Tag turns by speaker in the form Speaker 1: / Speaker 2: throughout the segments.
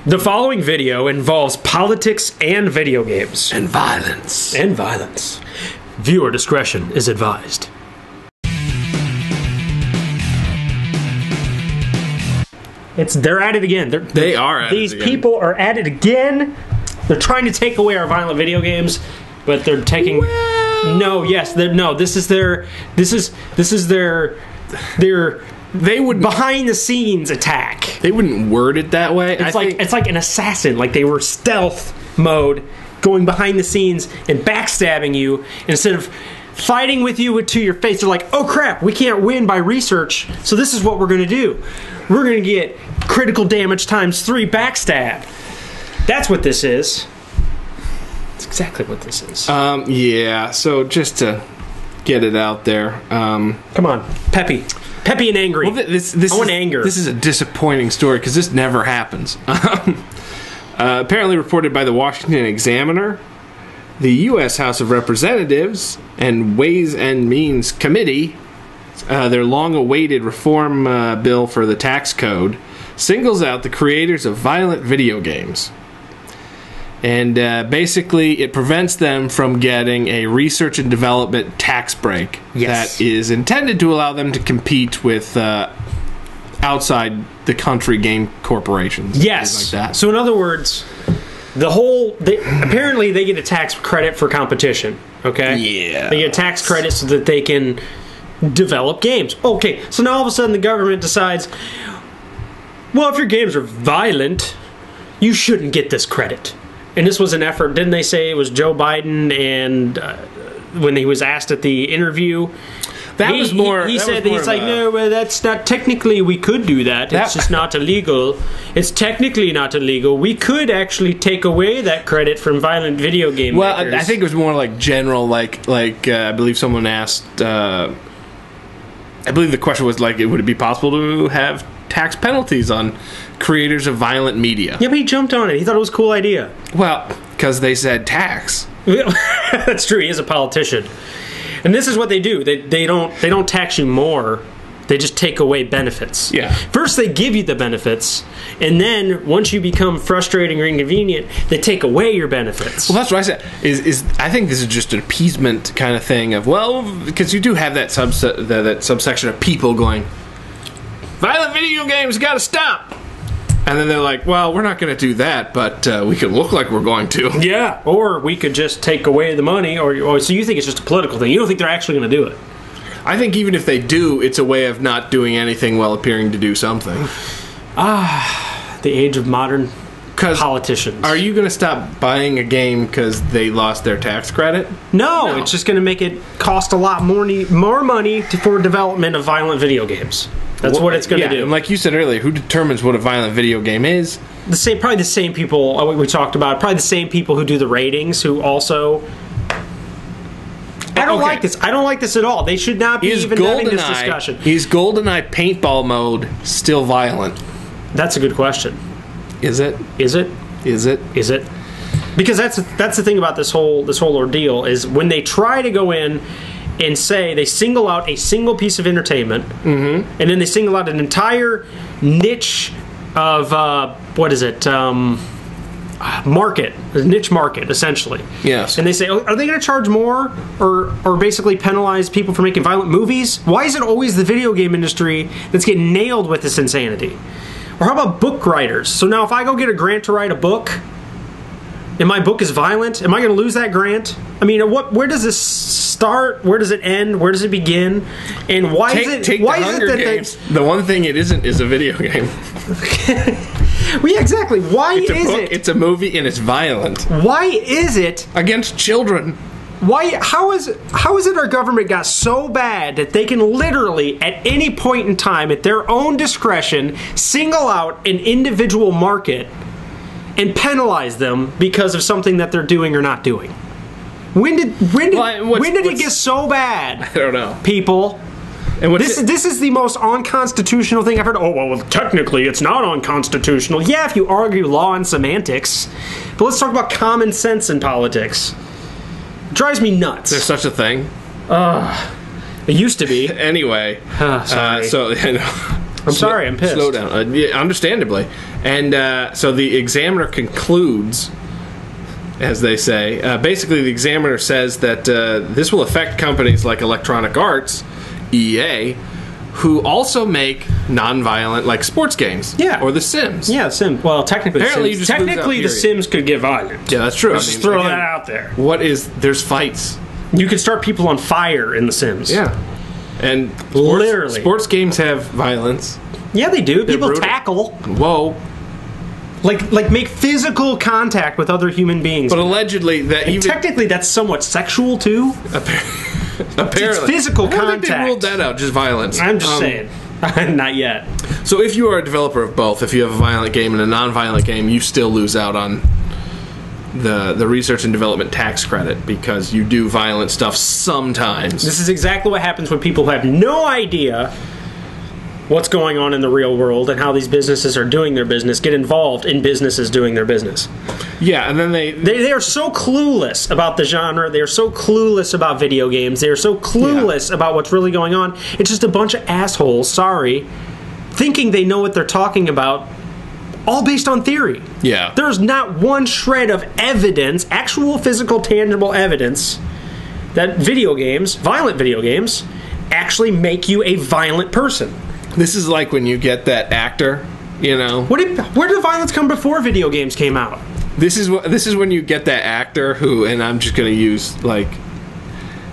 Speaker 1: The following video involves politics and video games.
Speaker 2: And violence.
Speaker 1: And violence. Viewer discretion is advised. They're at it again.
Speaker 2: They are at it again.
Speaker 1: These people are at it again. They're trying to take away our violent video games, but they're taking...
Speaker 2: Well,
Speaker 1: no, yes, this is their
Speaker 2: they would
Speaker 1: behind the scenes attack.
Speaker 2: They wouldn't word it that way.
Speaker 1: It's like an assassin. Like they were stealth mode, going behind the scenes and backstabbing you instead of fighting with you to your face. They're like, oh crap, we can't win by research, so this is what we're going to do. We're going to get critical damage times 3 backstab. That's what this is. That's exactly what this is.
Speaker 2: Yeah, so just to get it out there.
Speaker 1: Come on, Peppy and angry.
Speaker 2: Well, I want anger. This is a disappointing story because this never happens. Apparently reported by the Washington Examiner, the U.S. House of Representatives and Ways and Means Committee, their long-awaited reform bill for the tax code, singles out the creators of violent video games. And basically, it prevents them from getting a research and development tax break that is intended to allow them to compete with outside the country game corporations.
Speaker 1: Yes.
Speaker 2: Like that.
Speaker 1: So in other words, apparently they get a tax credit for competition. Okay.
Speaker 2: Yeah.
Speaker 1: They get a tax credit so that they can develop games. Okay. So now all of a sudden the government decides, well, if your games are violent, you shouldn't get this credit. And this was an effort, didn't they say it was Joe Biden, and when he was asked at the interview, he said no, well, that's not, technically we could do that. It's just not illegal. It's technically not illegal. We could actually take away that credit from violent video game makers.
Speaker 2: I think it was more like general, like I believe someone asked, I believe the question was like, would it be possible to have tax penalties on creators of violent media?
Speaker 1: Yeah, but he jumped on it. He thought it was a cool idea.
Speaker 2: Well, because they said tax.
Speaker 1: That's true. He is a politician, and this is what they do. They don't tax you more. They just take away benefits.
Speaker 2: Yeah.
Speaker 1: First, they give you the benefits, and then once you become frustrating or inconvenient, they take away your benefits.
Speaker 2: Well, that's what I said. I think this is just an appeasement kind of thing of, well, because you do have that subsection of people going, violent video games got to stop. And then they're like, well, we're not going to do that, but we could look like we're going to.
Speaker 1: Yeah, or we could just take away the money. Or so you think it's just a political thing. You don't think they're actually going to do it.
Speaker 2: I think even if they do, it's a way of not doing anything while appearing to do something.
Speaker 1: The age of modern politicians.
Speaker 2: Are you going to stop buying a game because they lost their tax credit?
Speaker 1: No, it's just going to make it cost a lot more money for development of violent video games. That's what it's going to do.
Speaker 2: And like you said earlier, who determines what a violent video game is?
Speaker 1: Probably the same people we talked about. Probably the same people who do the ratings, who also... I don't like this. I don't like this at all. They should not be even having this discussion.
Speaker 2: Is GoldenEye paintball mode still violent?
Speaker 1: That's a good question.
Speaker 2: Is it?
Speaker 1: Is it?
Speaker 2: Is it?
Speaker 1: Is it? Because that's the thing about this whole ordeal is when they try to go in and say they single out a single piece of entertainment, and then they single out an entire niche of market, a niche market, essentially.
Speaker 2: Yes.
Speaker 1: And they say, are they going to charge more or basically penalize people for making violent movies? Why is it always the video game industry that's getting nailed with this insanity? Or how about book writers? So now if I go get a grant to write a book, and my book is violent, am I going to lose that grant? I mean, where does this start? Where does it end? Where does it begin? And why is it that
Speaker 2: Games. The one thing it isn't is a video game.
Speaker 1: Well, yeah, exactly. Why is it?
Speaker 2: It's a movie and it's violent.
Speaker 1: Why is it
Speaker 2: against children?
Speaker 1: How is it our government got so bad that they can literally at any point in time at their own discretion single out an individual market and penalize them because of something that they're doing or not doing? When did it get so bad?
Speaker 2: I don't know.
Speaker 1: People. And this is the most unconstitutional thing I've heard. Oh, well, technically it's not unconstitutional. Yeah, if you argue law and semantics. But let's talk about common sense in politics. It drives me nuts.
Speaker 2: There's such a thing?
Speaker 1: It used to be.
Speaker 2: Anyway.
Speaker 1: Sorry. I'm sorry, I'm pissed.
Speaker 2: Slow down. Yeah, understandably. And so the Examiner concludes, as they say, basically the Examiner says that this will affect companies like Electronic Arts, EA, who also make non-violent, like, sports games.
Speaker 1: Yeah.
Speaker 2: Or The Sims.
Speaker 1: Yeah, Sims. Well, technically,
Speaker 2: Apparently
Speaker 1: The Sims could get violent.
Speaker 2: Yeah, that's true.
Speaker 1: Let's just throw that out there.
Speaker 2: There's fights.
Speaker 1: You could start people on fire in The Sims.
Speaker 2: Yeah. And
Speaker 1: literally,
Speaker 2: sports games have violence.
Speaker 1: Yeah, they do.
Speaker 2: They're
Speaker 1: people
Speaker 2: brutal.
Speaker 1: tackle.
Speaker 2: Whoa.
Speaker 1: Like make physical contact with other human beings.
Speaker 2: But allegedly,
Speaker 1: technically, that's somewhat sexual, too.
Speaker 2: Apparently.
Speaker 1: It's physical contact.
Speaker 2: I think they ruled that out, just violence.
Speaker 1: I'm just saying. Not yet.
Speaker 2: So if you are a developer of both, if you have a violent game and a non-violent game, you still lose out on the research and development tax credit because you do violent stuff sometimes.
Speaker 1: This is exactly what happens when people have no idea what's going on in the real world and how these businesses are doing their business, get involved in businesses doing their business.
Speaker 2: Yeah, and then
Speaker 1: they are so clueless about the genre. They are so clueless about video games. They are so clueless about what's really going on. It's just a bunch of assholes, thinking they know what they're talking about, all based on theory.
Speaker 2: Yeah.
Speaker 1: There's not one shred of evidence, actual physical, tangible evidence, that violent video games, actually make you a violent person.
Speaker 2: This is like when you get that actor, you know.
Speaker 1: Where did the violence come before video games came out?
Speaker 2: This is when you get that actor who, and I'm just going to use, like,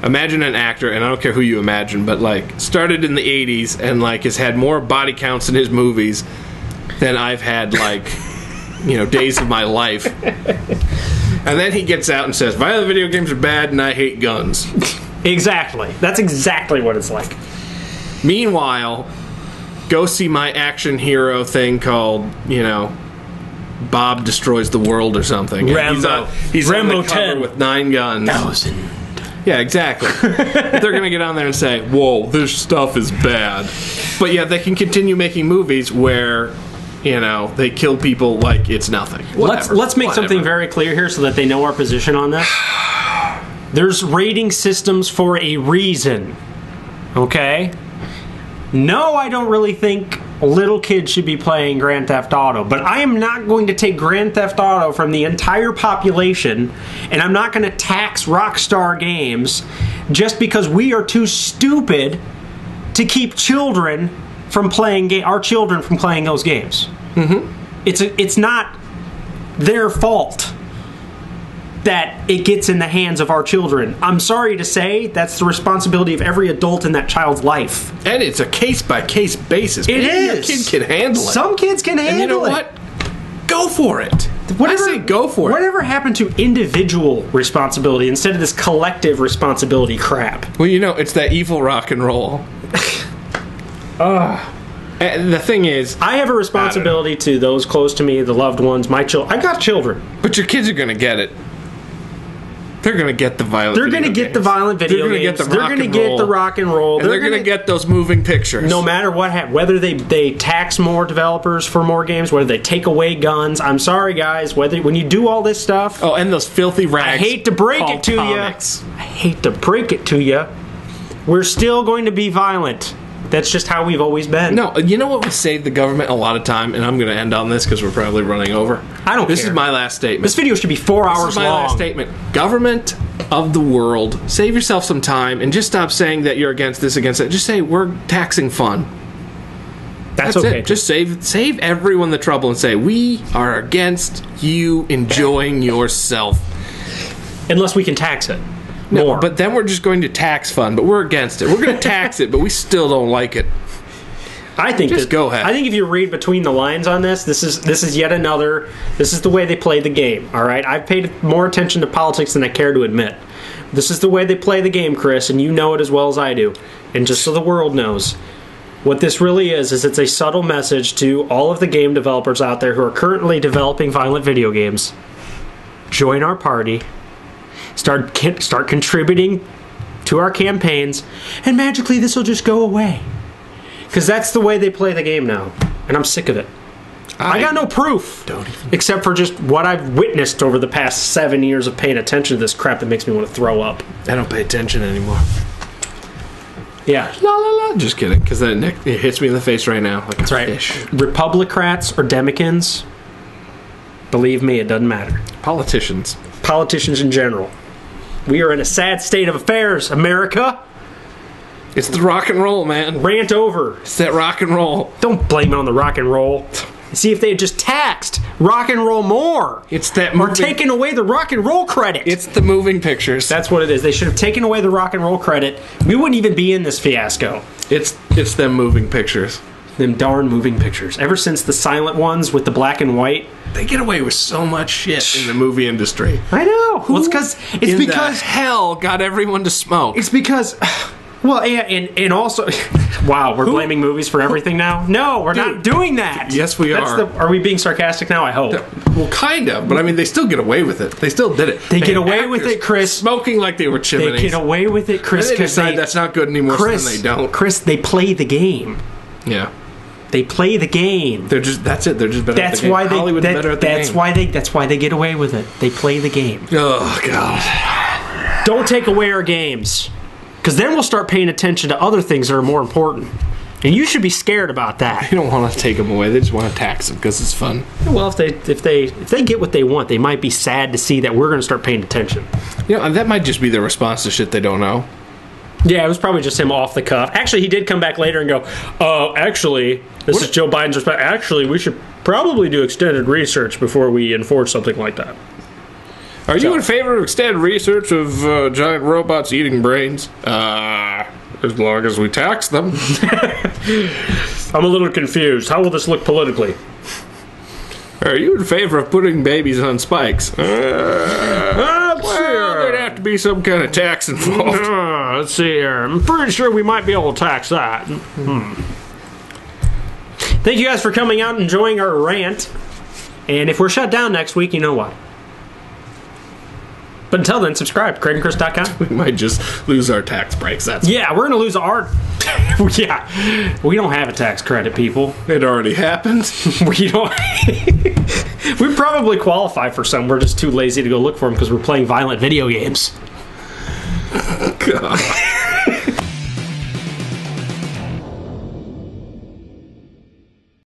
Speaker 2: imagine an actor, and I don't care who you imagine, but, like, started in the 80s and, like, has had more body counts in his movies than I've had, like, days of my life. And then he gets out and says, violent video games are bad and I hate guns.
Speaker 1: Exactly. That's exactly what it's like.
Speaker 2: Meanwhile, go see my action hero thing called, Bob Destroys the World or something.
Speaker 1: Rambo.
Speaker 2: He's
Speaker 1: Rambo
Speaker 2: on the cover
Speaker 1: 10
Speaker 2: with 9 guns.
Speaker 1: 1,000.
Speaker 2: Yeah, exactly. They're going to get on there and say, whoa, this stuff is bad. But yeah, they can continue making movies where, they kill people like it's nothing.
Speaker 1: Let's make something very clear here so that they know our position on this. There's rating systems for a reason. Okay? No, I don't really think little kids should be playing Grand Theft Auto, but I am not going to take Grand Theft Auto from the entire population, and I'm not going to tax Rockstar Games just because we are too stupid to keep our children from playing those games. Mm-hmm. It's not their fault that it gets in the hands of our children. I'm sorry to say, that's the responsibility of every adult in that child's life.
Speaker 2: And it's a case-by-case basis.
Speaker 1: It is.
Speaker 2: Your kid can handle it.
Speaker 1: Some kids can handle it. And you know what?
Speaker 2: Go for it. I say go for it.
Speaker 1: Whatever happened to individual responsibility instead of this collective responsibility crap?
Speaker 2: Well, it's that evil rock and roll. And the thing is,
Speaker 1: I have a responsibility to those close to me, the loved ones, my children. I got children.
Speaker 2: But your kids are going to get it. They're going to get the violent video games.
Speaker 1: They're going to get the violent video games. They're going to get the rock and roll.
Speaker 2: And they're going to get those moving pictures.
Speaker 1: No matter what happens. Whether they tax more developers for more games, whether they take away guns. I'm sorry, guys. When you do all this stuff...
Speaker 2: Oh, and those filthy rags.
Speaker 1: I hate to break it to you. We're still going to be violent. That's just how we've always been.
Speaker 2: No, you know what would save the government a lot of time? And I'm going to end on this because we're probably running over.
Speaker 1: I don't care.
Speaker 2: This is my last statement.
Speaker 1: This video should be 4 hours long.
Speaker 2: This is my last statement. Government of the world, save yourself some time and just stop saying that you're against this, against that. Just say, we're taxing fun. That's okay. It. Just save everyone the trouble and say, we are against you enjoying yourself.
Speaker 1: Unless we can tax it.
Speaker 2: No, but then we're just going to tax fun, but we're against it. We're going to tax it, but we still don't like it.
Speaker 1: I think
Speaker 2: go ahead.
Speaker 1: I think if you read between the lines on this is yet another. This is the way they play the game. All right, I've paid more attention to politics than I care to admit. This is the way they play the game, Chris, and you know it as well as I do. And just so the world knows, what this really is it's a subtle message to all of the game developers out there who are currently developing violent video games. Join our party. Start contributing to our campaigns, and magically this will just go away. Because that's the way they play the game now, and I'm sick of it. I got no proof, except for just what I've witnessed over the past 7 years of paying attention to this crap that makes me want to throw up.
Speaker 2: I don't pay attention anymore.
Speaker 1: Yeah.
Speaker 2: La la la Just kidding, because then it hits me in the face right now like
Speaker 1: That's
Speaker 2: a
Speaker 1: right.
Speaker 2: fish.
Speaker 1: Republicrats or Democrats, believe me, it doesn't matter.
Speaker 2: Politicians.
Speaker 1: Politicians in general. We are in a sad state of affairs, America.
Speaker 2: It's the rock and roll, man.
Speaker 1: Rant over.
Speaker 2: It's that rock and roll.
Speaker 1: Don't blame it on the rock and roll. See if they had just taxed rock and roll more.
Speaker 2: It's that
Speaker 1: Or taken away the rock and roll credit.
Speaker 2: It's the moving pictures.
Speaker 1: That's what it is. They should have taken away the rock and roll credit. We wouldn't even be in this fiasco.
Speaker 2: It's them moving pictures.
Speaker 1: Them darn moving pictures. Ever since the silent ones with the black and white.
Speaker 2: They get away with so much shit in the movie industry.
Speaker 1: I know. Well, it's because
Speaker 2: hell got everyone to smoke.
Speaker 1: It's because, well, and also, wow, we're blaming movies for everything now. No, we're not doing that.
Speaker 2: Yes, we are.
Speaker 1: Are we being sarcastic now? I hope.
Speaker 2: Well, kind of, but I mean, they still get away with it. They still did it.
Speaker 1: They get away with it, Chris.
Speaker 2: Smoking like they were chimneys.
Speaker 1: They get away with it, Chris.
Speaker 2: They decide that's not good anymore,
Speaker 1: Chris,
Speaker 2: so then they don't.
Speaker 1: Chris, they play the game.
Speaker 2: Yeah.
Speaker 1: They play the game.
Speaker 2: That's it. They're just better at the game. Hollywood's better at the game.
Speaker 1: That's why they get away with it. They play the game.
Speaker 2: Oh, God.
Speaker 1: Don't take away our games. Because then we'll start paying attention to other things that are more important. And you should be scared about that.
Speaker 2: You don't want to take them away. They just want to tax them because it's fun.
Speaker 1: Well, if they get what they want, they might be sad to see that we're going to start paying attention.
Speaker 2: You know, that might just be their response to shit they don't know.
Speaker 1: Yeah, it was probably just him off the cuff. Actually, he did come back later and go, actually, this is Joe Biden's response. Actually, we should probably do extended research before we enforce something like that.
Speaker 2: Are you in favor of extended research of giant robots eating brains? As long as we tax them.
Speaker 1: I'm a little confused. How will this look politically?
Speaker 2: Are you in favor of putting babies on spikes? There'd have to be some kind of tax involved.
Speaker 1: Let's see here. I'm pretty sure we might be able to tax that. Thank you guys for coming out and enjoying our rant. And if we're shut down next week, you know what? But until then, subscribe. CraigandChris.com.
Speaker 2: We might just lose our tax breaks.
Speaker 1: Yeah, we're going to lose our... yeah. We don't have a tax credit, people.
Speaker 2: It already happened.
Speaker 1: We don't... we probably qualify for some. We're just too lazy to go look for them because we're playing violent video games.
Speaker 2: God.